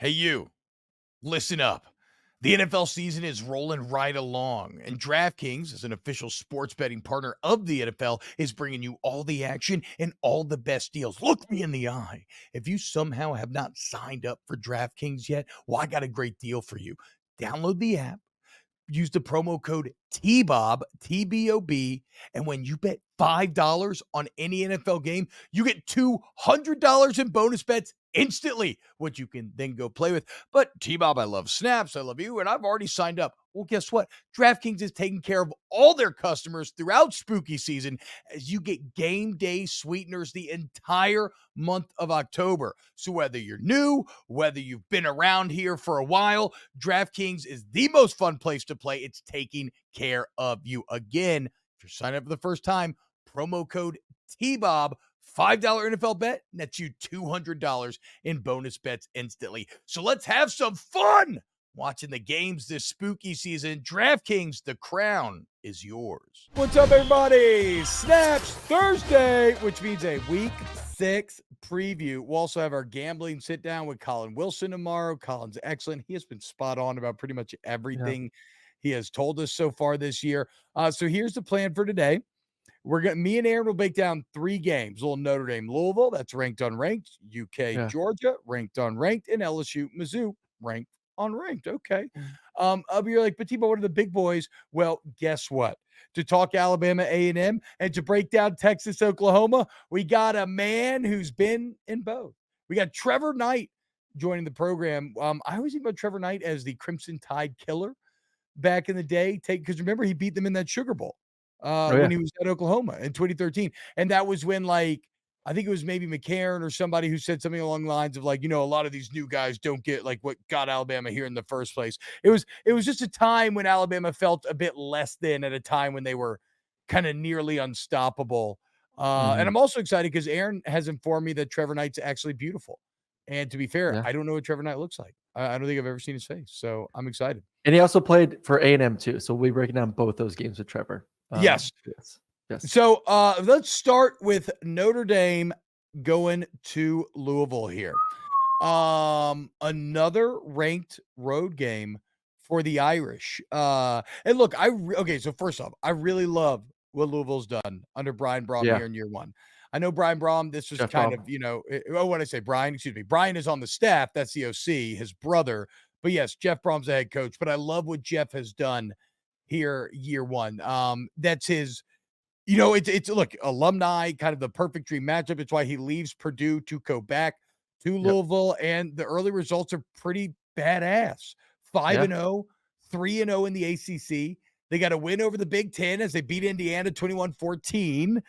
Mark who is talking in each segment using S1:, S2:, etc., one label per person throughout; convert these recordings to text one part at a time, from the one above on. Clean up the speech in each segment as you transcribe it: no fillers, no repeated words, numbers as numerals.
S1: Hey, you, listen up. The NFL season is rolling right along, and DraftKings, as an official sports betting partner of the NFL, is bringing you all the action and all the best deals. Look me in the eye. If you somehow have not signed up for DraftKings yet, well, I got a great deal for you. Download the app, use the promo code T-Bob, T-B-O-B, and when you bet $5 on any NFL game, you get $200 in bonus bets instantly, which you can then go play with. But T-Bob, I love snaps, I love you, and I've already signed up. Well, guess what? DraftKings is taking care of all their customers throughout spooky season as you get game day sweeteners the entire month of October. So whether you're new, whether you've been around here for a while, DraftKings is the most fun place to play. It's taking care of you. Again, if you're signing up for the first time, promo code T-Bob, $5 NFL bet, nets you $200 in bonus bets instantly. So let's have some fun watching the games this spooky season. DraftKings, the crown is yours. What's up, everybody? Snaps Thursday, which means a week 6 preview. We'll also have our gambling sit down with Colin Wilson tomorrow. Colin's excellent. He has been spot on about pretty much everything he has told us so far this year. So here's the plan for today. Me and Aaron will break down 3 games. Little Notre Dame, Louisville, that's ranked unranked. UK, Georgia, ranked unranked, and LSU-Missouri, ranked unranked. Okay. You're like, but T-Bob, what are the big boys? Well, guess what? To talk Alabama A&M and to break down Texas, Oklahoma, we got a man who's been in both. We got Trevor Knight joining the program. I always think about Trevor Knight as the Crimson Tide killer back in the day. Because remember, he beat them in that Sugar Bowl when he was at Oklahoma in 2013. And that was when, like, I think it was maybe McCarron or somebody who said something along the lines of, like, a lot of these new guys don't get like what got Alabama here in the first place. It was just a time when Alabama felt a bit less than, at a time when they were kind of nearly unstoppable. And I'm also excited because Aaron has informed me that Trevor Knight's actually beautiful. And to be fair, I don't know what Trevor Knight looks like. I don't think I've ever seen his face. So I'm excited.
S2: And he also played for A&M too. So we'll be breaking down both those games with Trevor.
S1: Yes. So let's start with Notre Dame going to Louisville here. Another ranked road game for the Irish. And look, so first off, I really love what Louisville's done under Brian Brom here in year 1. I know Brian Brom, this was what I say, Brian, excuse me. Brian is on the staff. That's the OC, his brother. But yes, Jeff Brom's the head coach. But I love what Jeff has done here year 1. That's his, it's look, alumni, kind of the perfect dream matchup. It's why he leaves Purdue to go back to Louisville, and the early results are pretty badass. 5-0, 3-0 in the ACC. They got a win over the Big Ten as they beat Indiana 21-14.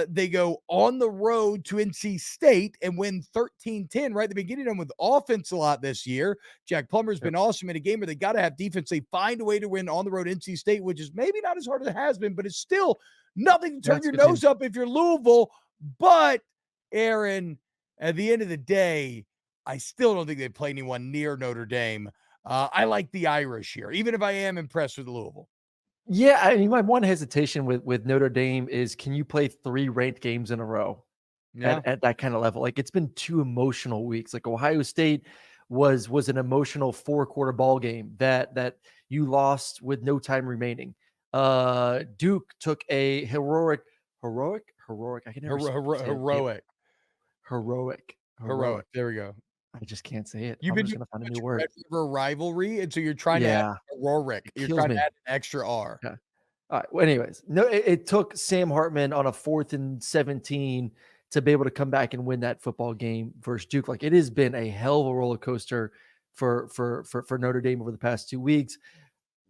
S1: They go on the road to NC State and win 13-10 right at the beginning. Them with offense a lot this year. Jack Plummer's been awesome in a game where they got to have defense. They find a way to win on the road NC State, which is maybe not as hard as it has been, but it's still nothing to turn your nose up if you're Louisville. But, Aaron, at the end of the day, I still don't think they play anyone near Notre Dame. I like the Irish here, even if I am impressed with Louisville.
S2: Yeah, I mean, my one hesitation with Notre Dame is, can you play 3 ranked games in a row at that kind of level? Like, it's been 2 emotional weeks. Like, Ohio State was an emotional 4-quarter ball game that you lost with no time remaining. Duke took a heroic. I can never heroic.
S1: There we go.
S2: I just can't say it.
S1: You've been
S2: going to find a new word.
S1: Red River rivalry, and so you're trying to add heroic. You're trying to add an extra R.
S2: Yeah. All right. Well, anyways, it took Sam Hartman on a 4th and 17 to be able to come back and win that football game versus Duke. Like, it has been a hell of a roller coaster for Notre Dame over the past 2 weeks.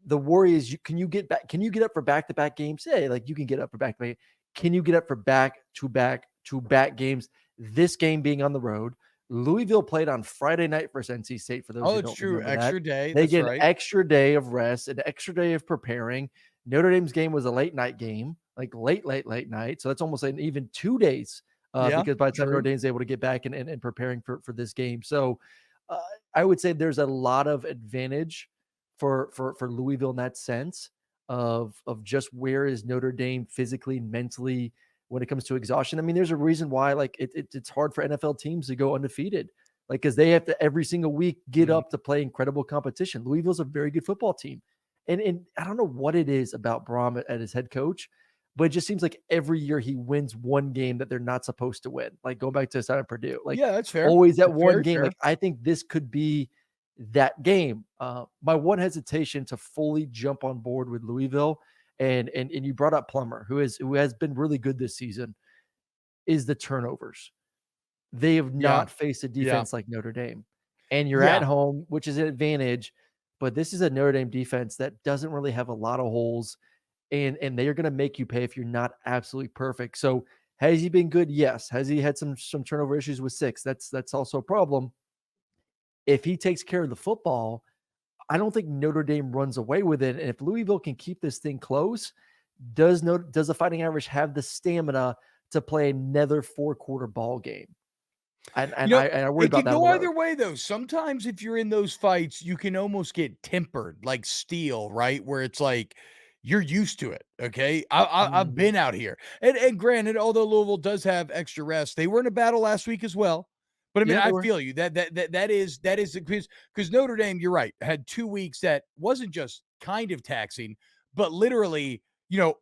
S2: The worry is, can you get up for back-to-back games? Yeah, like, you can get up for back-to-back. Can you get up for back-to-back games? This game being on the road. Louisville played on Friday night versus NC State. For those who don't remember that.
S1: Extra day.
S2: They get an extra day of rest, an extra day of preparing. Notre Dame's game was a late night game, like late night. So that's almost an even 2 days because by the time Notre Dame's able to get back and preparing for this game. So I would say there's a lot of advantage for Louisville in that sense of just where is Notre Dame physically and mentally when it comes to exhaustion. I mean, there's a reason why, like, it's hard for NFL teams to go undefeated like, because they have to every single week get
S1: Mhm.
S2: up to play incredible competition. Louisville's a very good football team. And I don't know what it is about Braum at his head coach, but it just seems like every year he wins one game that they're not supposed to win. Like going back to the side of Purdue, like
S1: Yeah, that's fair.
S2: always that
S1: That's
S2: one
S1: very
S2: game.
S1: fair.
S2: Like I think this could be that game. My one hesitation to fully jump on board with Louisville, and you brought up Plummer, who has been really good this season, is the turnovers. They have
S1: Yeah.
S2: not faced a
S1: Yeah.
S2: defense like Notre Dame. And you're at
S1: Yeah.
S2: home, which is an advantage, but this is a Notre Dame defense that doesn't really have a lot of holes, and they are going to make you pay if you're not absolutely perfect. So, has he been good? Yes. Has he had some turnover issues with six? That's also a problem. If he takes care of the football, I don't think Notre Dame runs away with it. And if Louisville can keep this thing close, does the Fighting Irish have the stamina to play another 4-quarter ball game? And
S1: You
S2: and
S1: know,
S2: I worry
S1: it
S2: about
S1: could
S2: that on
S1: go
S2: the road.
S1: either way, though. Sometimes if you're in those fights, you can almost get tempered like steel, right? Where it's like you're used to it. Okay, I've
S2: Mhm.
S1: been out here, and granted, although Louisville does have extra rest, they were in a battle last week as well. But I mean,
S2: Yeah, they
S1: I
S2: were.
S1: feel you that is because Notre Dame, you're right, had 2 weeks that wasn't just kind of taxing, but literally,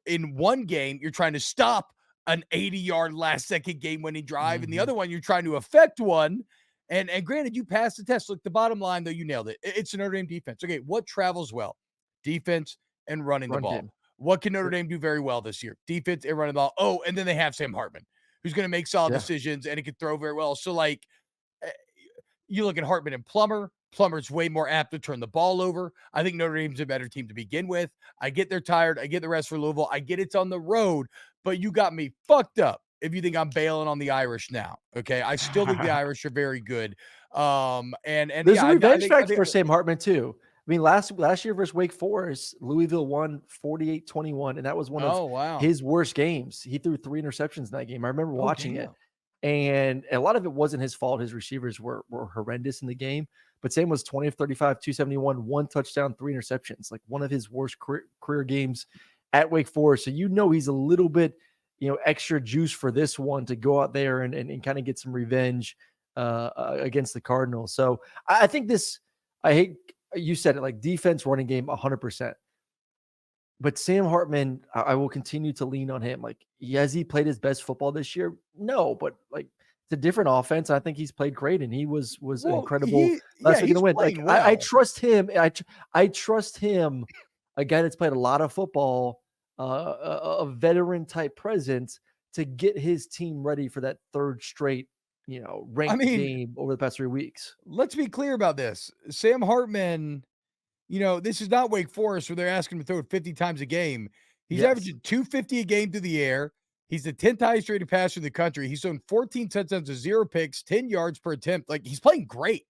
S1: in one game you're trying to stop an 80-yard last second game winning drive, and the
S2: Mhm.
S1: other one you're trying to affect one. And granted, you passed the test. Look, the bottom line though, you nailed it. It's a Notre Dame defense. Okay, what travels well? Defense and running the
S2: Run
S1: ball.
S2: game.
S1: What can Notre
S2: Yep.
S1: Dame do very well this year? Defense and running the ball. Oh, and then they have Sam Hartman, who's going to make solid
S2: Yeah.
S1: decisions and he can throw very well. So like eh, you look at Hartman and Plummer. Plummer's way more apt to turn the ball over. I think Notre Dame's a better team to begin with. I get they're tired. I get the rest for Louisville. I get it's on the road, but you got me fucked up if you think I'm bailing on the Irish now. Okay, I still think the Irish are very good. And
S2: There's
S1: yeah,
S2: a
S1: I
S2: revenge
S1: think I
S2: factor
S1: think
S2: for Sam Hartman too. I mean, last year versus Wake Forest, Louisville won 48-21, and that was one of
S1: oh wow.
S2: his worst games. He threw 3 interceptions in that game. I remember
S1: Oh
S2: watching it,
S1: damn.
S2: and a lot of it wasn't his fault. His receivers were horrendous in the game, but Sam was 20 of 35, 271, 1 touchdown, 3 interceptions, like one of his worst career games at Wake Forest. So he's a little bit, extra juice for this one to go out there and kind of get some revenge against the Cardinals. So I think this, I hate you said it, like defense, running game, 100%. But Sam Hartman, I will continue to lean on him. Like, has he played his best football this year? No, but like it's a different offense. I think he's played great, and he was
S1: Well,
S2: incredible last week in the
S1: he's
S2: win. Like,
S1: playing
S2: I
S1: well.
S2: trust him. I trust him, a guy that's played a lot of football, a veteran type presence to get his team ready for that third straight,
S1: I
S2: ranked
S1: mean,
S2: game over the past 3 weeks.
S1: let's be clear about this. Sam Hartman, this is not Wake Forest where they're asking him to throw it 50 times a game. He's
S2: Yes.
S1: averaging 250 a game through the air. He's the 10th highest rated passer in the country. He's thrown 14 touchdowns to 0 picks, 10 yards per attempt. Like he's playing great.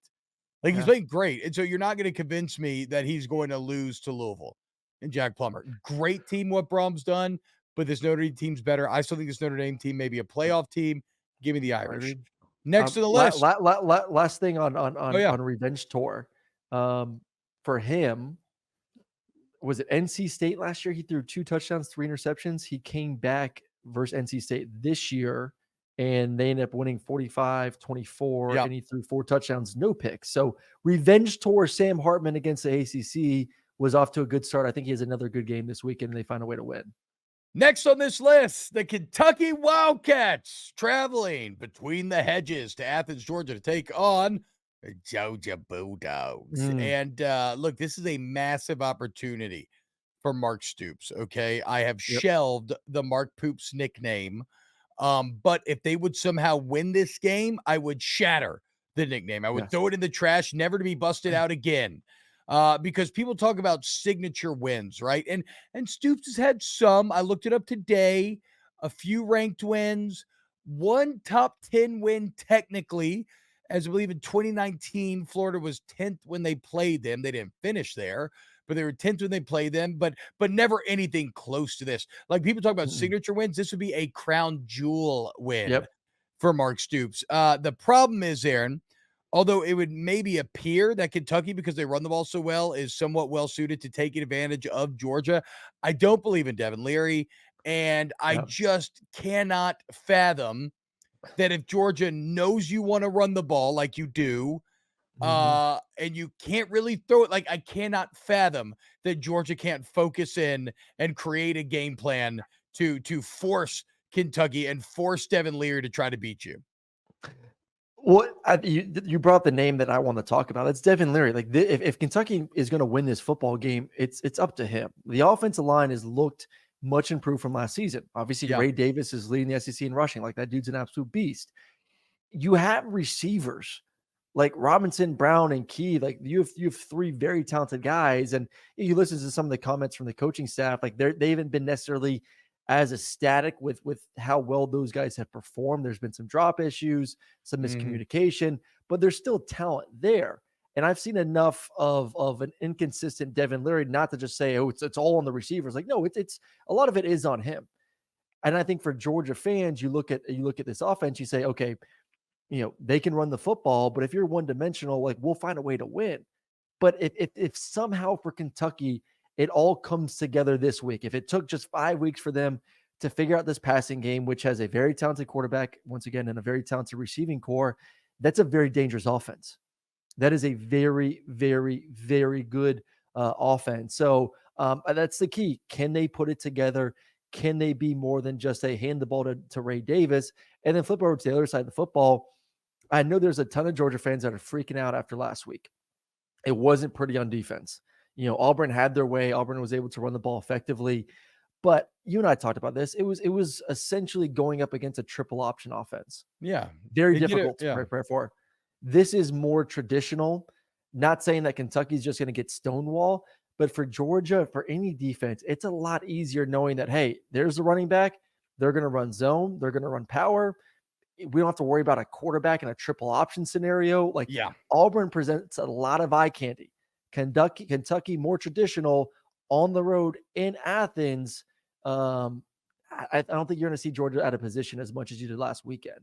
S1: Like he's
S2: Yeah.
S1: playing great. And so you're not going to convince me that he's going to lose to Louisville and Jack Plummer. Great team, what Brom's done, but this Notre Dame team's better. I still think this Notre Dame team may be a playoff team. Give me the
S2: I
S1: Irish.
S2: agree.
S1: Next to the list.
S2: Last thing on
S1: Oh, yeah.
S2: revenge tour, for him, was it NC State last year? He threw 2 touchdowns, 3 interceptions. He came back versus NC State this year, and they ended up winning 45-24,
S1: Yeah.
S2: and he threw 4 touchdowns, no picks. So revenge tour Sam Hartman against the ACC was off to a good start. I think he has another good game this weekend, and they find a way to win.
S1: Next on this list, the Kentucky Wildcats traveling between the hedges to Athens, Georgia to take on the Georgia Bulldogs.
S2: Mm,
S1: And look, this is a massive opportunity for Mark Stoops. Okay. I have
S2: yep.
S1: shelved the Mark Poops nickname. But if they would somehow win this game, I would shatter the nickname. I would
S2: Yes.
S1: throw it in the trash, never to be busted out again. Because people talk about signature wins, right? And Stoops has had some. I looked it up today. A few ranked wins, one top 10 win technically, as I believe in 2019, Florida was 10th when they played them. They didn't finish there, but they were 10th when they played them, but never anything close to this. Like people talk about
S2: Mm-mm.
S1: signature wins, this would be a crown jewel win
S2: Yep.
S1: for Mark Stoops. The problem is, Aaron, although it would maybe appear that Kentucky, because they run the ball so well, is somewhat well suited to taking advantage of Georgia, I don't believe in Devin Leary, and I
S2: Yep.
S1: just cannot fathom that if Georgia knows you want to run the ball like you do,
S2: Mhm.
S1: and you can't really throw it, like, I cannot fathom that Georgia can't focus in and create a game plan to force Kentucky and force Devin Leary to try to beat you.
S2: Well, you brought up the name that I want to talk about. It's Devin Leary. Like if Kentucky is going to win this football game, it's up to him. The offensive line has looked much improved from last season. Obviously,
S1: Yeah.
S2: Ray Davis is leading the SEC in rushing. Like that dude's an absolute beast. You have receivers like Robinson, Brown, and Key. Like you have three very talented guys, and you listen to some of the comments from the coaching staff. Like they haven't been necessarily as ecstatic with how well those guys have performed. There's been some drop issues, some
S1: Mhm.
S2: miscommunication, but there's still talent there. And I've seen enough of an inconsistent Devin Leary not to just say, oh, it's all on the receivers. Like, no, it's a lot of it is on him. And I think for Georgia fans, you look at this offense, you say, okay, they can run the football, but if you're one dimensional, like we'll find a way to win. But if somehow for Kentucky it all comes together this week, if it took just 5 weeks for them to figure out this passing game, which has a very talented quarterback once again and a very talented receiving core, that's a very dangerous offense. That is a very, very, very good offense. So that's the key. Can they put it together? Can they be more than just a hand the ball to Ray Davis and then flip over to the other side of the football? I know there's a ton of Georgia fans that are freaking out after last week. It wasn't pretty on defense. Auburn had their way. Auburn was able to run the ball effectively, but you and I talked about this. It was essentially going up against a triple option offense.
S1: Yeah.
S2: Very
S1: It get it
S2: difficult to
S1: yeah.
S2: prepare for. This is more traditional. Not saying that Kentucky's just going to get stonewall, but for Georgia, for any defense, it's a lot easier knowing that, hey, there's the running back. They're going to run zone. They're going to run power. We don't have to worry about a quarterback in a triple option scenario. Like
S1: Yeah.
S2: Auburn presents a lot of eye candy. Kentucky more traditional on the road in Athens. Um, I don't think you're going to see Georgia out of position as much as you did last weekend.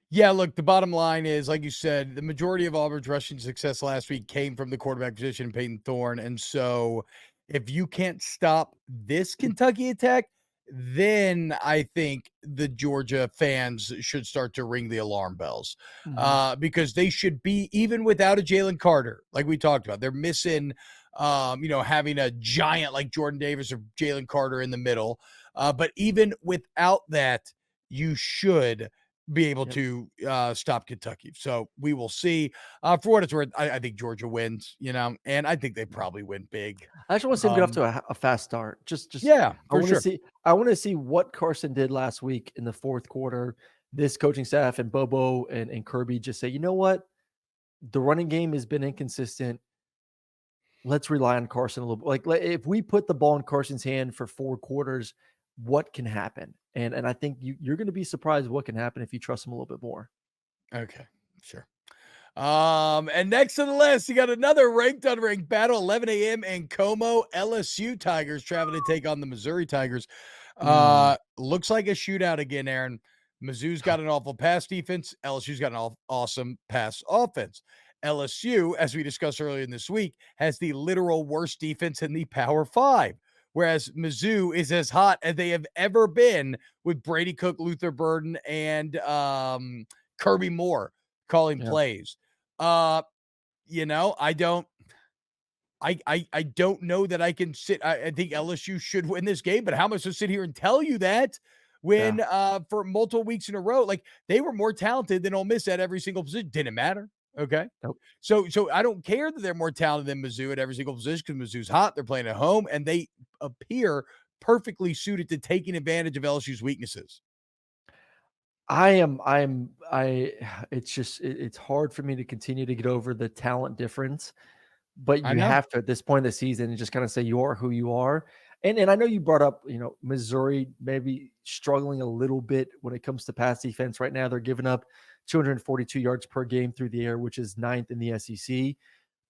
S1: Yeah, look, the bottom line is, like you said, the majority of Auburn's rushing success last week came from the quarterback position, Peyton Thorne. And so if you can't stop this Kentucky attack, then I think the Georgia fans should start to ring the alarm bells,
S2: Mhm.
S1: because they should be, even without a Jalen Carter, like we talked about, they're missing, having a giant like Jordan Davis or Jalen Carter in the middle. But even without that, you should be able
S2: Yep.
S1: to stop Kentucky. So we will see. For what it's worth, I think Georgia wins, and I think they probably win big.
S2: I just want to see him get off
S1: Um,
S2: to a fast start. Just
S1: yeah,
S2: I
S1: for
S2: want to
S1: sure.
S2: see I want to see what Carson did last week in the fourth quarter. This coaching staff and Bobo and Kirby just say, you know what? The running game has been inconsistent. Let's rely on Carson a little bit. Like if we put the ball in Carson's hand for 4 quarters, what can happen? And I think you're going to be surprised what can happen if you trust him a little bit more.
S1: Okay, sure. And next to the list, you got another ranked unranked battle, 11 a.m. in Como. LSU Tigers traveling to take on the Missouri Tigers.
S2: Mm.
S1: Looks like a shootout again, Aaron. Mizzou's got an awful pass defense. LSU's got an awesome pass offense. LSU, as we discussed earlier in this week, has the literal worst defense in the Power Five, whereas Mizzou is as hot as they have ever been with Brady Cook, Luther Burden, and Kirby Moore calling
S2: Yeah.
S1: plays. Uh, I don't know that I can sit. I think LSU should win this game, but how am I supposed to sit here and tell you that
S2: Yeah.
S1: when for multiple weeks in a row, like they were more talented than Ole Miss at every single position? Didn't matter. Okay.
S2: Nope.
S1: So I don't care that they're more talented than Mizzou at every single position because Mizzou's hot. They're playing at home and they appear perfectly suited to taking advantage of LSU's weaknesses.
S2: I it's just it's hard for me to continue to get over the talent difference. But
S1: I
S2: you
S1: know.
S2: have to at this point in the season and just kind of say you are who you are. And I know you brought up, Missouri maybe struggling a little bit when it comes to pass defense. Right now, they're giving up 242 yards per game through the air, which is ninth in the SEC.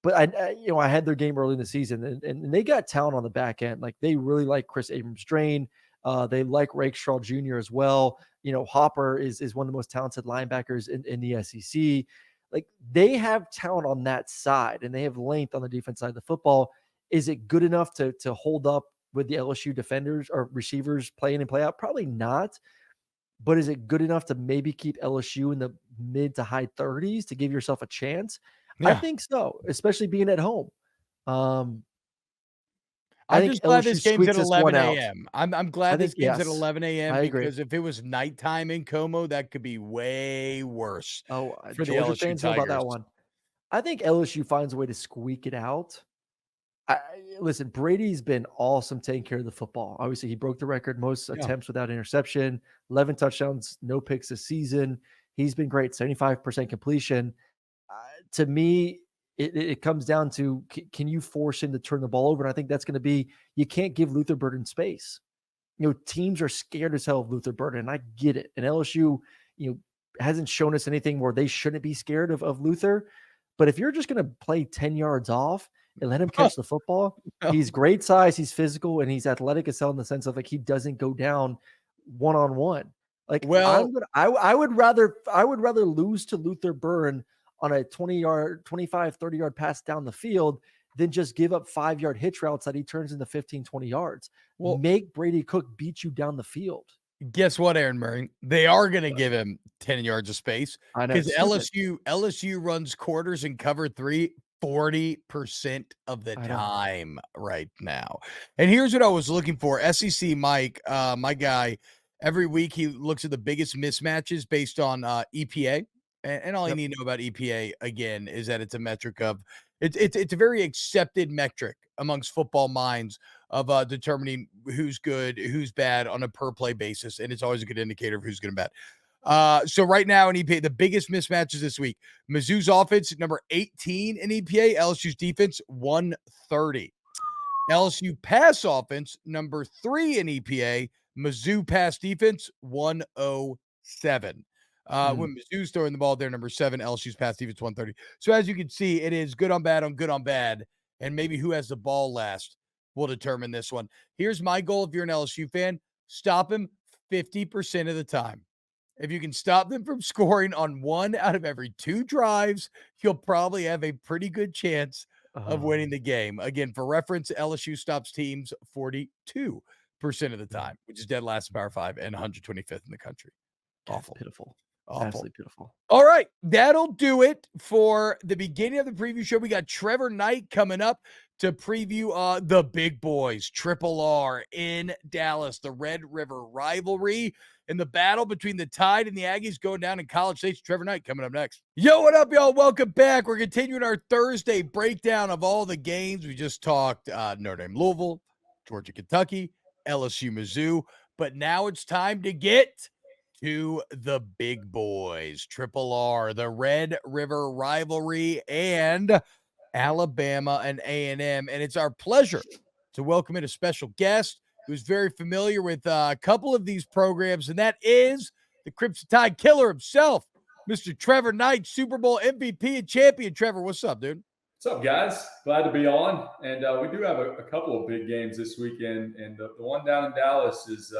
S2: But I had their game early in the season, and they got talent on the back end. Like they really like Chris Abrams-Drain. They like Rakestraw Jr. as well. Hopper is one of the most talented linebackers in the SEC. Like they have talent on that side, and they have length on the defense side of the football. Is it good enough to hold up with the LSU defenders or receivers play in and play out? Probably not. but is it good enough to maybe keep LSU in the mid to high 30s to give yourself a chance? I
S1: Yeah.
S2: think so, especially being at home. Um, I
S1: I'm
S2: think
S1: just glad
S2: LSU
S1: this game's
S2: squeaks
S1: at
S2: this one
S1: 11
S2: out.
S1: a.m. I'm
S2: I
S1: glad this
S2: think
S1: game's at
S2: yes,
S1: 11 a.m.
S2: I agree.
S1: because if it was nighttime in Como, that could be way worse
S2: Oh,
S1: for the
S2: Georgia
S1: LSU
S2: fans know about
S1: Tigers.
S2: that one. I think LSU finds a way to squeak it out. Listen, Brady's been awesome taking care of the football. Obviously, he broke the record, most
S1: Yeah.
S2: attempts without interception, 11 touchdowns, no picks this season. He's been great, 75% completion. Uh, to me, it comes down to can you force him to turn the ball over? And I think that's going to be you can't give Luther Burden space. Teams are scared as hell of Luther Burden, and I get it. And LSU, you know, hasn't shown us anything where they shouldn't be scared of Luther. But if you're just going to play 10 yards off and let him catch the football,
S1: Oh,
S2: he's great size, he's physical, and he's athletic as hell in the sense of like he doesn't go down one on one. Like
S1: well,
S2: I would rather lose to Luther Burn on a 20-yard, 25, 30-yard pass down the field than just give up 5-yard hitch routes that he turns into 15, 20 yards.
S1: well,
S2: Make Brady Cook beat you down the field.
S1: guess what, Aaron Murray? They are going to give him 10 yards of space
S2: I know
S1: because
S2: it's stupid.
S1: LSU runs quarters and cover 3 40% of the
S2: I know.
S1: time right now. And here's what I was looking for. SEC Mike, my guy, every week he looks at the biggest mismatches based on EPA. And all you
S2: Yep.
S1: need to know about EPA again is that it's a metric of it's a very accepted metric amongst football minds of determining who's good, who's bad on a per play basis, and it's always a good indicator of who's good and bad. So right now in EPA, the biggest mismatches this week: Mizzou's offense number 18 in EPA, LSU's defense 130. LSU pass offense number 3 in EPA, Mizzou pass defense 107.
S2: Mm,
S1: When Mizzou's throwing the ball, they're number 7, LSU's pass defense 130. So as you can see, it is good on bad on good on bad, and maybe who has the ball last will determine this one. Here's my goal if you're an LSU fan: stop him 50% of the time. If you can stop them from scoring on 1 out of every 2 drives, you'll probably have a pretty good chance of
S2: oh,
S1: winning the game. Again, for reference, LSU stops teams 42% of the
S2: mm,
S1: time, which is dead last in Power 5 and 125th in the country.
S2: God,
S1: Awful.
S2: pitiful.
S1: Awful.
S2: Absolutely pitiful.
S1: All right, that'll do it for the beginning of the preview show. We got Trevor Knight coming up to preview the big boys, Triple R in Dallas, the Red River rivalry, and the battle between the Tide and the Aggies going down in College Station. Trevor Knight coming up next. Yo, what up, y'all? Welcome back. We're continuing our Thursday breakdown of all the games. We just talked Notre Dame, Louisville, Georgia, Kentucky, LSU, Mizzou, but now it's time to get to the big boys, Triple R, the Red River rivalry, and Alabama and A&M. And it's our pleasure to welcome in a special guest who's very familiar with a couple of these programs, and that is the Crimson Tide killer himself, Mr. Trevor Knight, Super Bowl MVP and champion. Trevor, what's up, dude?
S3: What's up, guys? Glad to be on. And we do have a couple of big games this weekend. And the one down in Dallas is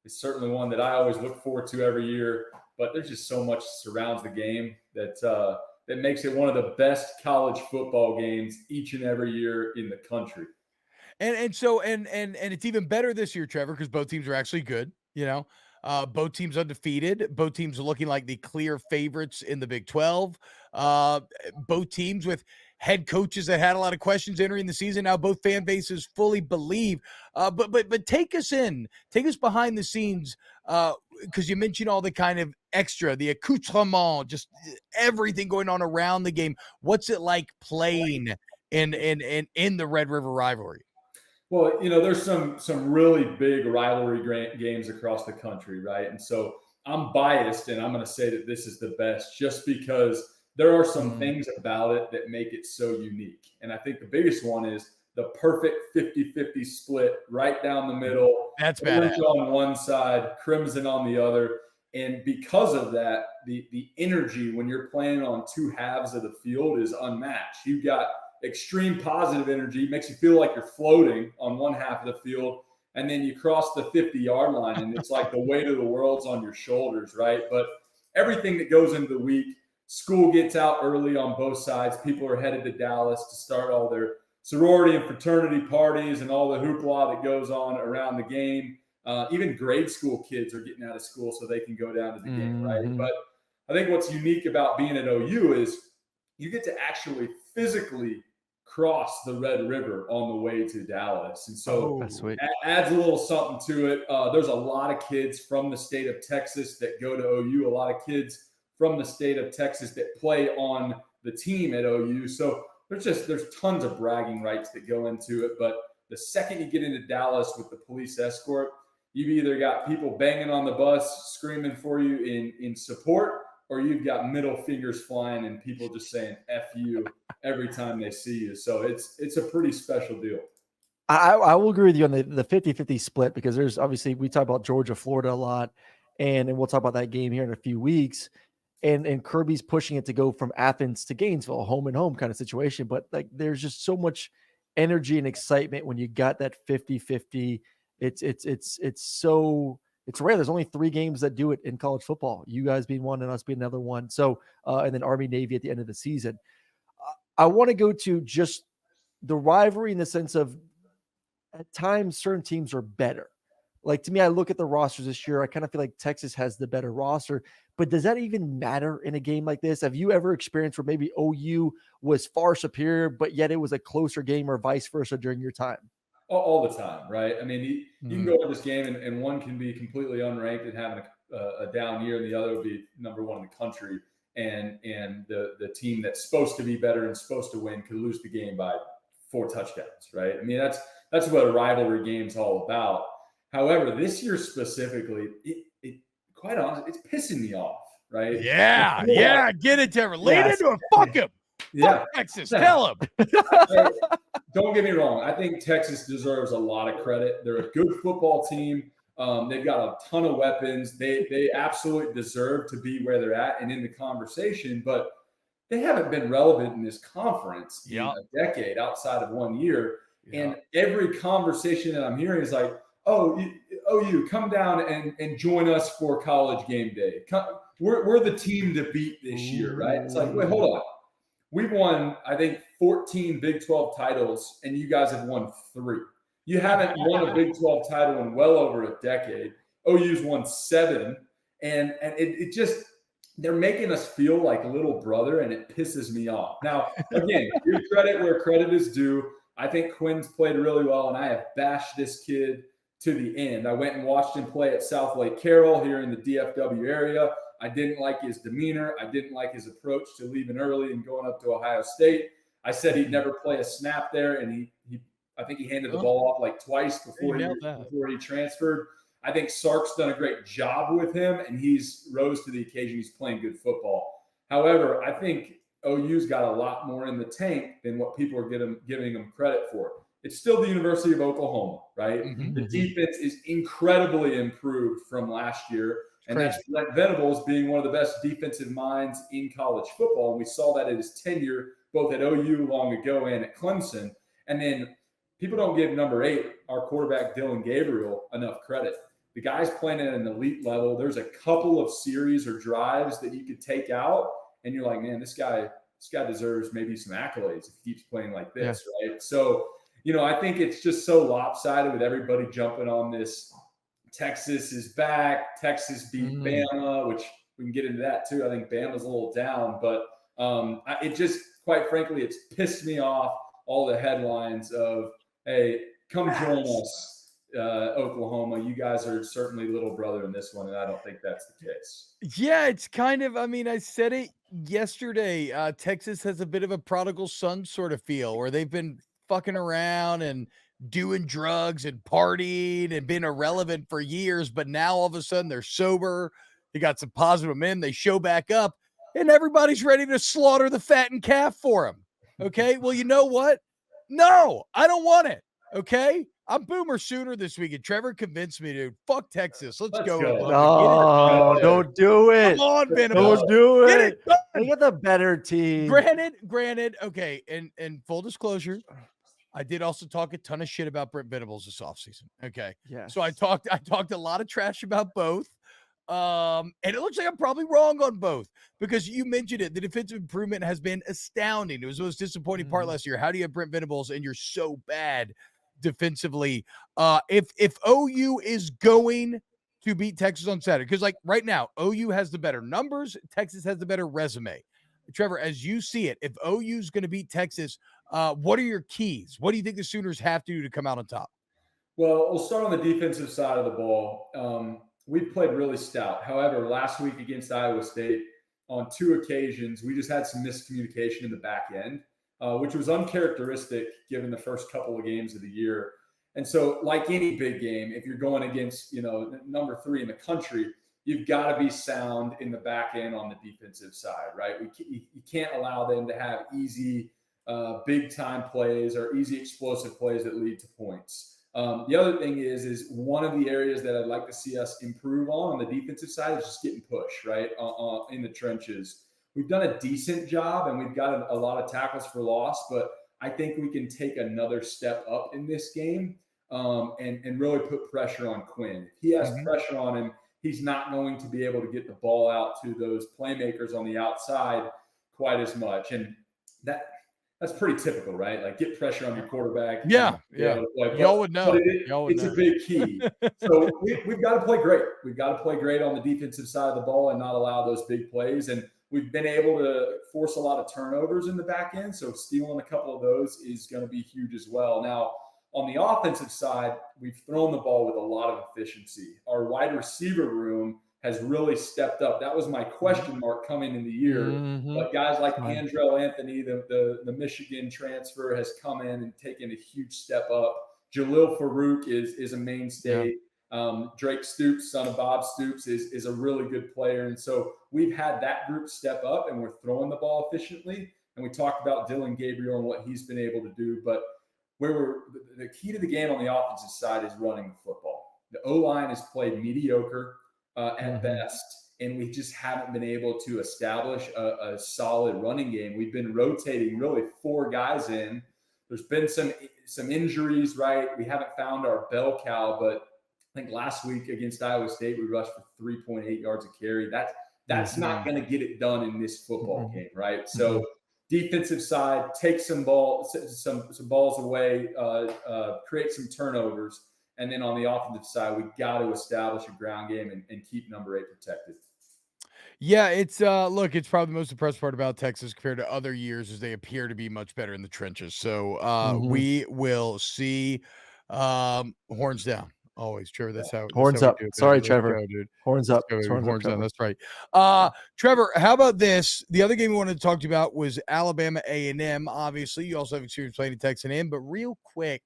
S3: certainly one that I always look forward to every year. But there's just so much surrounds the game that makes it one of the best college football games each and every year in the country.
S1: And so it's even better this year, Trevor, because both teams are actually good. Both teams undefeated. Both teams are looking like the clear favorites in the Big 12. Both teams with head coaches that had a lot of questions entering the season. Now both fan bases fully believe. But take us behind the scenes, because you mentioned all the kind of extra, the accoutrement, just everything going on around the game. What's it like playing in the Red River rivalry?
S3: Well, there's some really big rivalry games across the country, right? And so I'm biased, and I'm going to say that this is the best, just because there are some
S2: Mm,
S3: things about it that make it so unique. And I think the biggest one is the perfect 50-50 split right down the middle,
S1: That's
S3: orange
S1: badass.
S3: on one side, crimson on the other. And because of that, the energy when you're playing on two halves of the field is unmatched. You've got extreme positive energy, makes you feel like you're floating on one half of the field. And then you cross the 50-yard line, and it's like the weight of the world's on your shoulders, right? But everything that goes into the week, school gets out early on both sides. People are headed to Dallas to start all their sorority and fraternity parties and all the hoopla that goes on around the game. Even grade school kids are getting out of school so they can go down to the game, right?
S2: Mhm.
S3: But I think what's unique about being at OU is you get to actually physically cross the Red River on the way to Dallas. And so
S2: That's sweet.
S3: adds a little something to it. There's a lot of kids from the state of Texas that go to OU, a lot of kids from the state of Texas that play on the team at OU. So there's tons of bragging rights that go into it. But the second you get into Dallas with the police escort, you've either got people banging on the bus, screaming for you in support, or you've got middle fingers flying and people just saying F you every time they see you. So it's a pretty special deal.
S2: I will agree with you on the 50-50 split, because there's obviously, we talk about Georgia, Florida a lot, and we'll talk about that game here in a few weeks. And Kirby's pushing it to go from Athens to Gainesville, home and home kind of situation. But like, there's just so much energy and excitement when you got that 50-50. It's rare. There's only 3 games that do it in college football. You guys being one and us being another one. So, and then Army Navy at the end of the season. I want to go to just the rivalry in the sense of, at times certain teams are better. Like, to me, I look at the rosters this year, I kind of feel like Texas has the better roster, but does that even matter in a game like this? Have you ever experienced where maybe OU was far superior, but yet it was a closer game, or vice versa during your time?
S3: All the time, right? I mean, you can go to this game and one can be completely unranked and having a down year, and the other would be number 1 in the country. And the team that's supposed to be better and supposed to win could lose the game by 4 touchdowns, right? I mean, that's what a rivalry game's all about. However, this year specifically, it quite honestly, it's pissing me off, right?
S1: Yeah, get it, Trevor. Lean
S2: Yes.
S1: into it. Fuck him.
S3: Yeah.
S1: Fuck Texas. Tell him.
S3: Hey, don't get me wrong. I think Texas deserves a lot of credit. They're a good football team. They've got a ton of weapons. They absolutely deserve to be where they're at and in the conversation, but they haven't been relevant in this conference in a decade outside of 1 year. And every conversation that I'm hearing is like, OU, come down and join us for college game day. We're the team to beat this year, right? It's like, wait, hold on. We've won, I think, 14 Big 12 titles, and you guys have won 3. You haven't won a Big 12 title in well over a decade. OU's won 7, and it just – they're making us feel like little brother, and it pisses me off. Now, again, give credit where credit is due. I think Quinn's played really well, and I have bashed this kid to the end. I went and watched him play at South Lake Carroll here in the DFW area. I didn't like his demeanor. I didn't like his approach to leaving early and going up to Ohio State. I said he'd never play a snap there, and I think he handed the ball off like twice before he transferred. I think Sark's done a great job with him, and he's rose to the occasion. He's playing good football. However, I think OU's got a lot more in the tank than what people are giving them credit for. It's still the University of Oklahoma, right?
S1: Mm-hmm.
S3: The defense is incredibly improved from last year, and that's Brent Venables being one of the best defensive minds in college football. And we saw that in his tenure, both at OU long ago and at Clemson. And then people don't give number 8, our quarterback Dylan Gabriel, enough credit. The guy's playing at an elite level. There's a couple of series or drives that you could take out, and you're like, man, this guy deserves maybe some accolades if he keeps playing like this, right? So, I think it's just so lopsided with everybody jumping on this. Texas is back. Texas beat Bama, which we can get into that too. I think Bama's a little down, but it just, quite frankly, it's pissed me off, all the headlines of, hey, come join us. Oklahoma, you guys are certainly little brother in this one, and I don't think that's the case.
S1: Yeah, it's kind of, I said it yesterday. Texas has a bit of a prodigal son sort of feel, where they've been fucking around and doing drugs and partying and been irrelevant for years, but now all of a sudden they're sober. They got some positive men. They show back up, and everybody's ready to slaughter the fattened calf for them. Okay, well, you know what? No, I don't want it. Okay, I'm Boomer Sooner this weekend. Trevor convinced me to fuck Texas. Let's go.
S2: No, don't do it.
S1: Come on, Venables.
S2: Don't do
S1: Get
S2: it. They get the better team.
S1: Granted. Okay, and full disclosure, I did also talk a ton of shit about Brent Venables this offseason. Okay, so I talked a lot of trash about both. And it looks like I'm probably wrong on both, because you mentioned it. The defensive improvement has been astounding. It was the most disappointing part last year. How do you have Brent Venables and you're so bad? defensively. If OU is going to beat Texas on Saturday, because like right now, OU has the better numbers, Texas has the better resume. Trevor, as you see it, if OU is going to beat Texas, what are your keys? What do you think the Sooners have to do to come out on top?
S3: Well, we'll start on the defensive side of the ball. We've played really stout. However, last week against Iowa State, on 2 occasions, we just had some miscommunication in the back end, which was uncharacteristic given the first couple of games of the year. And so, like any big game, if you're going against, number 3 in the country, you've got to be sound in the back end on the defensive side, right? You can't allow them to have easy, big-time plays or easy explosive plays that lead to points. The other thing is one of the areas that I'd like to see us improve on the defensive side is just getting pushed, right, in the trenches. We've done a decent job, and we've got a lot of tackles for loss, but I think we can take another step up in this game and really put pressure on Quinn. If he has pressure on him, he's not going to be able to get the ball out to those playmakers on the outside quite as much. And that's pretty typical, right? Like, get pressure on your quarterback.
S1: Yeah. Y'all would know.
S3: It's a big key. So we've got to play great. We've got to play great on the defensive side of the ball and not allow those big plays. And we've been able to force a lot of turnovers in the back end. So stealing a couple of those is going to be huge as well. Now, on the offensive side, we've thrown the ball with a lot of efficiency. Our wide receiver room has really stepped up. That was my question mark coming in the year. But guys like Andrell Anthony, the Michigan transfer, has come in and taken a huge step up. Jalil Farouk is a mainstay. Drake Stoops, son of Bob Stoops, is a really good player. And so we've had that group step up, and we're throwing the ball efficiently. And we talked about Dylan Gabriel and what he's been able to do. But the key to the game on the offensive side is running the football. The O-line has played mediocre at best, and we just haven't been able to establish a solid running game. We've been rotating really 4 guys in. There's been some injuries, right? We haven't found our bell cow, but I think last week against Iowa State, we rushed for 3.8 yards a carry. That's not going to get it done in this football game, right? So defensive side, take some balls away, create some turnovers. And then on the offensive side, we got to establish a ground game and keep number 8 protected.
S1: Yeah, it's it's probably the most impressive part about Texas compared to other years is they appear to be much better in the trenches. So we will see. Horns down. Always, Trevor. That's how
S2: horns
S1: we
S2: up.
S1: do it.
S2: Sorry,
S1: Let's
S2: Trevor.
S1: go, dude.
S2: Horns up.
S1: Horns down. That's right. Trevor, how about this? The other game we wanted to talk to you about was Alabama A&M. Obviously, you also have experience playing at Texas A&M, but real quick,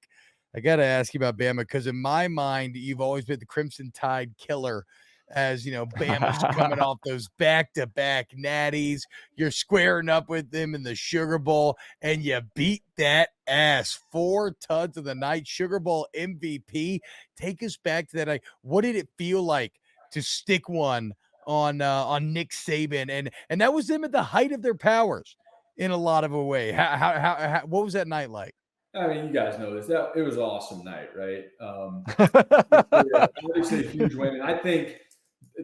S1: I got to ask you about Bama because in my mind, you've always been the Crimson Tide killer. As you know, Bama's coming off those back-to-back natties. You're squaring up with them in the Sugar Bowl, and you beat that ass. 4 tuds of the night, Sugar Bowl MVP. Take us back to that night. What did it feel like to stick one on Nick Saban? And that was them at the height of their powers in a lot of a way. How what was that night like?
S3: I mean, you guys know this. It was an awesome night, right? Obviously a huge win. And I think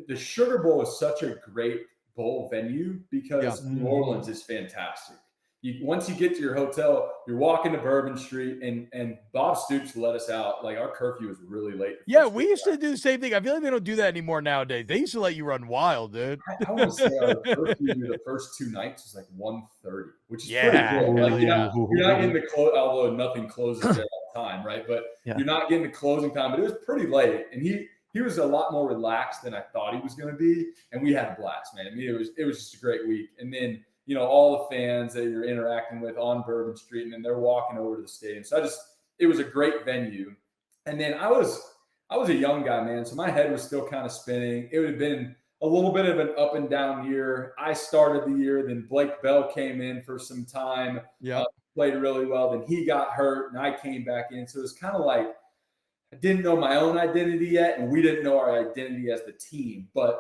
S3: the Sugar Bowl is such a great bowl venue because New Orleans is fantastic. Once you get to your hotel, you're walking to Bourbon Street, and Bob Stoops let us out. Like, our curfew was really late.
S1: Yeah, we used to do the same thing. I feel like they don't do that anymore nowadays. They used to let you run wild, dude.
S3: I want to say our curfew the first 2 nights was like 1:30, which is pretty good. Like, you're not getting the close, although nothing closes there all the time, right? But you're not getting the closing time. But it was pretty late, and he was a lot more relaxed than I thought he was going to be, and we had a blast, man. I mean, it was just a great week. And then, all the fans that you're interacting with on Bourbon Street, and then they're walking over to the stadium. So it was a great venue. And then I was a young guy, man, so my head was still kind of spinning. It would have been a little bit of an up and down year. I started the year, then Blake Bell came in for some time, played really well. Then he got hurt, and I came back in. So it was kind of like, I didn't know my own identity yet, and we didn't know our identity as the team. But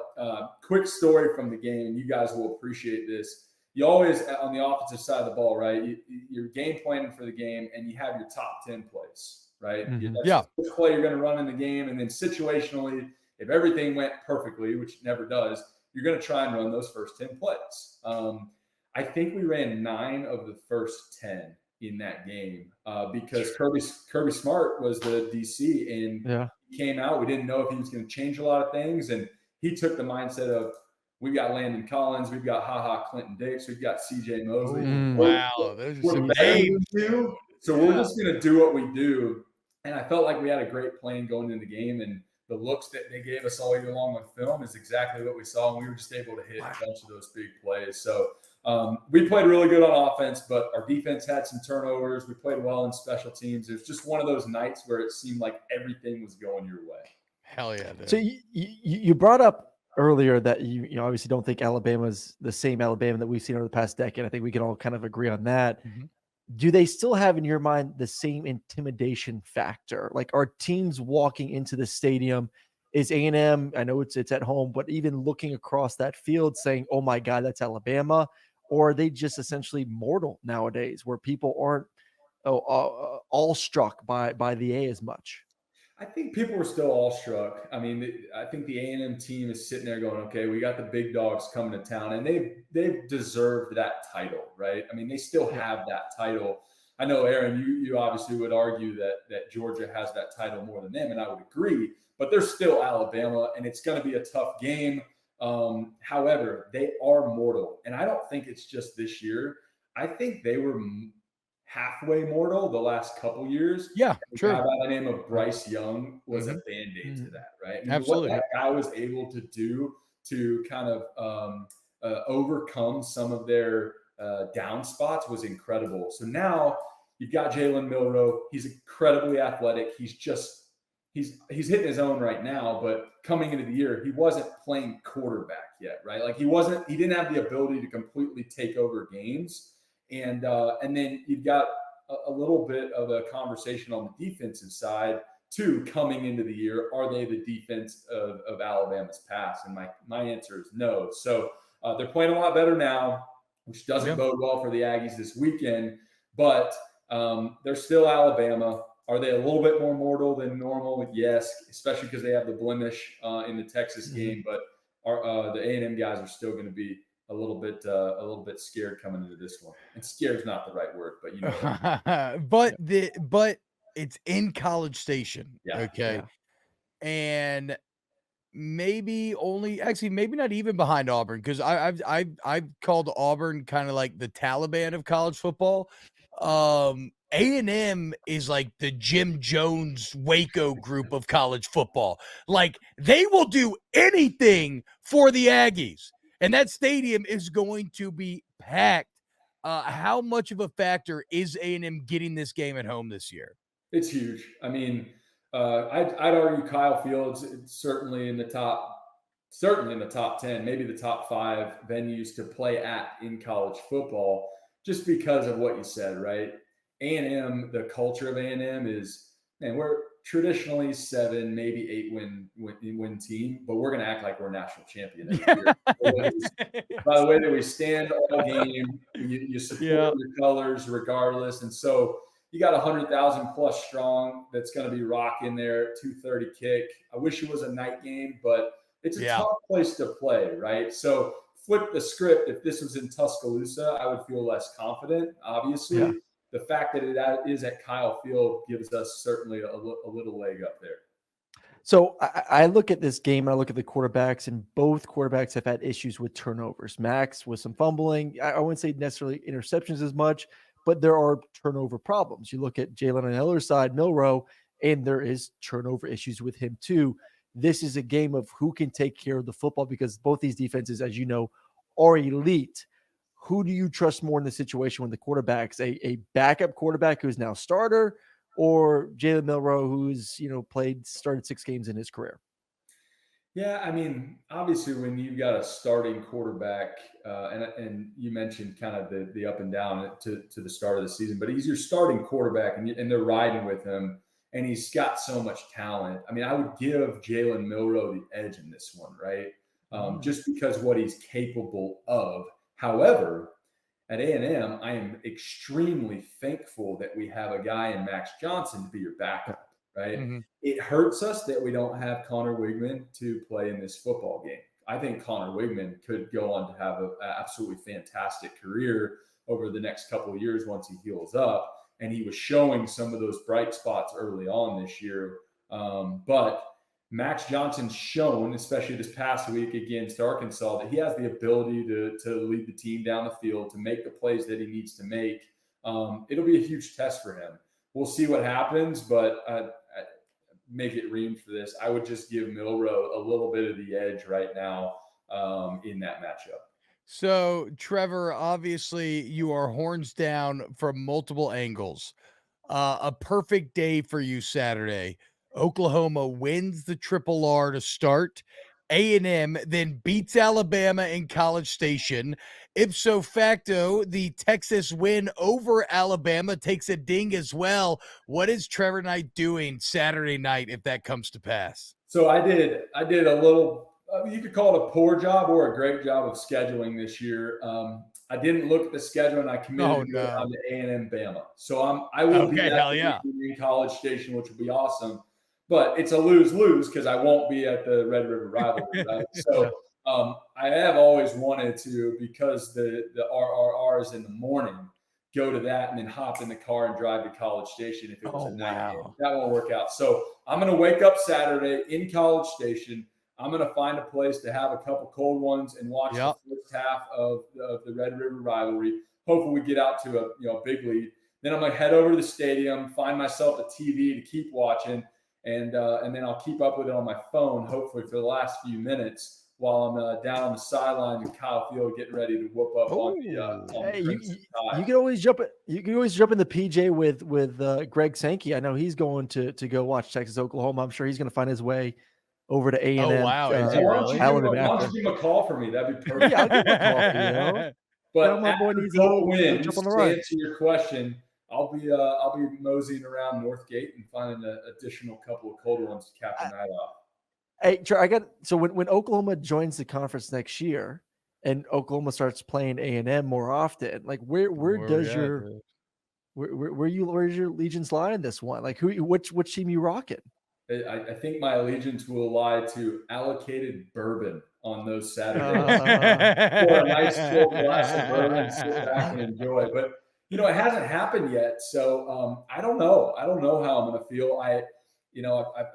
S3: quick story from the game, and you guys will appreciate this. You always, on the offensive side of the ball, right, you're game planning for the game, and you have your top 10 plays, right? That's the first play you're going to run in the game, and then situationally, if everything went perfectly, which it never does, you're going to try and run those first 10 plays. I think we ran 9 of the first 10. in that game because Kirby Smart was the DC, and he came out. We didn't know if he was going to change a lot of things, and he took the mindset of, we've got Landon Collins, we've got Clinton Dix, we've got CJ Mosley.
S1: Wow, those are some
S3: names. So we're just going to do what we do. And I felt like we had a great plan going into the game, and the looks that they gave us all year long on film is exactly what we saw, and we were just able to hit a bunch of those big plays. So we played really good on offense, but our defense had some turnovers. We played well in special teams. It was just one of those nights where it seemed like everything was going your way.
S1: Hell yeah, dude.
S2: So you brought up earlier that you obviously don't think Alabama's the same Alabama that we've seen over the past decade. I think we can all kind of agree on that.
S1: Mm-hmm.
S2: Do they still have in your mind the same intimidation factor? Like, are teams walking into the stadium? Is A&M, I know it's at home, but even looking across that field saying, oh my God, that's Alabama? Or are they just essentially mortal nowadays where people aren't all struck by the A as much?
S3: I think people were still awestruck. I mean, I think the A&M team is sitting there going, okay, we got the big dogs coming to town, and they've deserved that title, right? I mean, they still have that title. I know, Aaron, you obviously would argue that Georgia has that title more than them, and I would agree, but they're still Alabama, and it's going to be a tough game. However, they are mortal, and I don't think it's just this year. I think they were halfway mortal the last couple years.
S1: Yeah,
S3: true. A guy by the name of Bryce Young was a Band-Aid to that, right? I mean,
S1: absolutely.
S3: What that guy was able to do to kind of overcome some of their down spots was incredible. So now you've got Jalen Milroe. He's incredibly athletic. He's hitting his own right now, but coming into the year, he wasn't playing quarterback yet, right? Like he didn't have the ability to completely take over games. And then you've got a little bit of a conversation on the defensive side too, coming into the year. Are they the defense of Alabama's past? And my answer is no. So they're playing a lot better now, which doesn't bode well for the Aggies this weekend, but they're still Alabama. Are they a little bit more mortal than normal? Yes, especially because they have the blemish in the Texas game, but the A&M guys are still going to be a little bit scared coming into this one. And scared is not the right word, but you know.
S1: but it's in College Station, okay?
S2: Yeah.
S1: And maybe not even behind Auburn, because I've called Auburn kind of like the Taliban of college football. A&M is like the Jim Jones Waco group of college football. Like, they will do anything for the Aggies. And that stadium is going to be packed. How much of a factor is A&M getting this game at home this year?
S3: It's huge. I mean, I'd argue Kyle Fields is certainly in the top 10, maybe the top 5 venues to play at in college football, just because of what you said, right? A&M, the culture of A&M is, man, we're traditionally 7, maybe 8 win team, but we're going to act like we're national champion every year. By the way that we stand all game, you support your colors regardless. And so you got 100,000 plus strong that's going to be rocking there, 2:30 kick. I wish it was a night game, but it's a tough place to play, right? So flip the script. If this was in Tuscaloosa, I would feel less confident, obviously. Yeah. The fact that it is at Kyle Field gives us certainly a little leg up there.
S2: So I look at this game and I look at the quarterbacks, and both quarterbacks have had issues with turnovers. Max with some fumbling. I wouldn't say necessarily interceptions as much, but there are turnover problems. You look at Jalen on the other side, Milroe, and there is turnover issues with him too. This is a game of who can take care of the football, because both these defenses, as you know, are elite. Who do you trust more in the situation when the quarterback's a backup quarterback who's now starter, or Jalen Milroe, who's started 6 games in his career?
S3: Yeah, I mean, obviously, when you've got a starting quarterback, and you mentioned kind of the up and down to the start of the season, but he's your starting quarterback, and they're riding with him, and he's got so much talent. I mean, I would give Jalen Milroe the edge in this one, right? Just because what he's capable of. However, at A&M, I am extremely thankful that we have a guy in Max Johnson to be your backup, right? Mm-hmm. It hurts us that we don't have Connor Wigman to play in this football game. I think Connor Wigman could go on to have an absolutely fantastic career over the next couple of years once he heals up. and he was showing some of those bright spots early on this year. But Max Johnson's shown, especially this past week against Arkansas, that he has the ability to lead the team down the field, to make the plays that he needs to make. It'll be a huge test for him. We'll see what happens, but I make it ream for this. I would just give Milroe a little bit of the edge right now in that matchup.
S1: So, Trevor, obviously, you are horns down from multiple angles. A perfect day for you Saturday. Oklahoma wins the Triple R to start. A&M then beats Alabama in College Station. Ipso facto, the Texas win over Alabama takes a ding as well. What is Trevor Knight doing Saturday night if that comes to pass?
S3: So I did a little, you could call it a poor job or a great job of scheduling this year. I didn't look at the schedule, and I committed to go down to A&M Bama. So I will be at in College Station, which will be awesome. But it's a lose-lose because I won't be at the Red River rivalry, right? So I have always wanted to, because the RRR is in the morning, go to that and then hop in the car and drive to College Station if it was a night game. That won't work out. So I'm going to wake up Saturday in College Station. I'm going to find a place to have a couple cold ones and watch the first half of the Red River rivalry. Hopefully we get out to a big lead. Then I'm going to head over to the stadium, find myself a TV to keep watching, and then I'll keep up with it on my phone, hopefully for the last few minutes while I'm down on the sideline in Kyle Field getting ready to whoop up on the Crimson Tide.
S2: You can always jump in the PJ with Greg Sankey. I know he's going to go watch Texas Oklahoma. I'm sure he's going to find his way over to A&M.
S1: Oh, wow.
S3: Why don't you give him a call for me? That'd be perfect.
S2: Yeah, I'll give him a call for you.
S3: But my boy needs a win. To answer your question, I'll be moseying around Northgate and finding an additional couple of colder ones to cap the night off.
S2: Hey, so when Oklahoma joins the conference next year and Oklahoma starts playing A&M more often, like where's your allegiance lie in this one? Like which team you rocking?
S3: I think my allegiance will lie to allocated bourbon on those Saturdays. Pour a nice full glass of bourbon, sit back and enjoy. But it hasn't happened yet, so I don't know. I don't know how I'm going to feel. I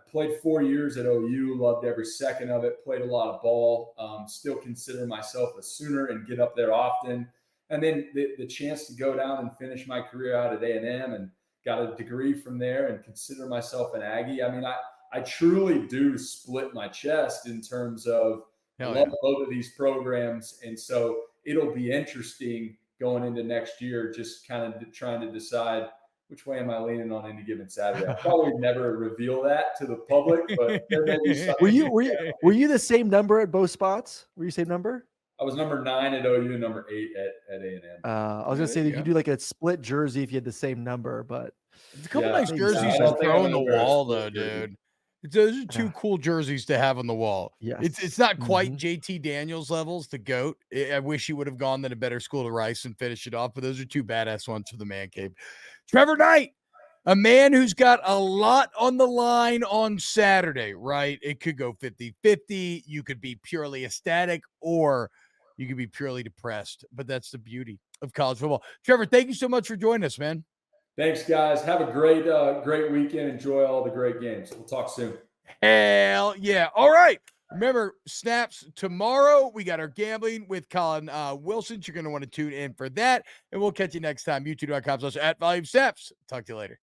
S3: played 4 years at OU, loved every second of it, played a lot of ball, still consider myself a Sooner and get up there often. And then the chance to go down and finish my career out at A&M and got a degree from there and consider myself an Aggie. I mean, I truly do split my chest in terms of love both of these programs. And so it'll be interesting going into next year, just kind of trying to decide which way am I leaning on any given Saturday. I'll probably never reveal that to the public, but there may be something.
S2: Were you the same number at both spots? Were you same number?
S3: I was number 9 at OU, number 8 at A&M.
S2: I was gonna say that you could do like a split jersey if you had the same number, but
S1: it's a couple nice jerseys to throw on the wall, though, dude. Those are two cool jerseys to have on the wall.
S2: Yes.
S1: It's not quite JT Daniels levels, the GOAT. I wish he would have gone to a better school to Rice and finished it off, but those are two badass ones for the man cave. Trevor Knight, a man who's got a lot on the line on Saturday, right? It could go 50-50. You could be purely ecstatic, or you could be purely depressed, but that's the beauty of college football. Trevor, thank you so much for joining us, man.
S3: Thanks, guys. Have a great weekend. Enjoy all the great games. We'll talk soon.
S1: Hell yeah. All right. Remember, Snaps tomorrow. We got our gambling with Colin Wilson. You're going to want to tune in for that. And we'll catch you next time. YouTube.com/@VolumeSnaps. Talk to you later.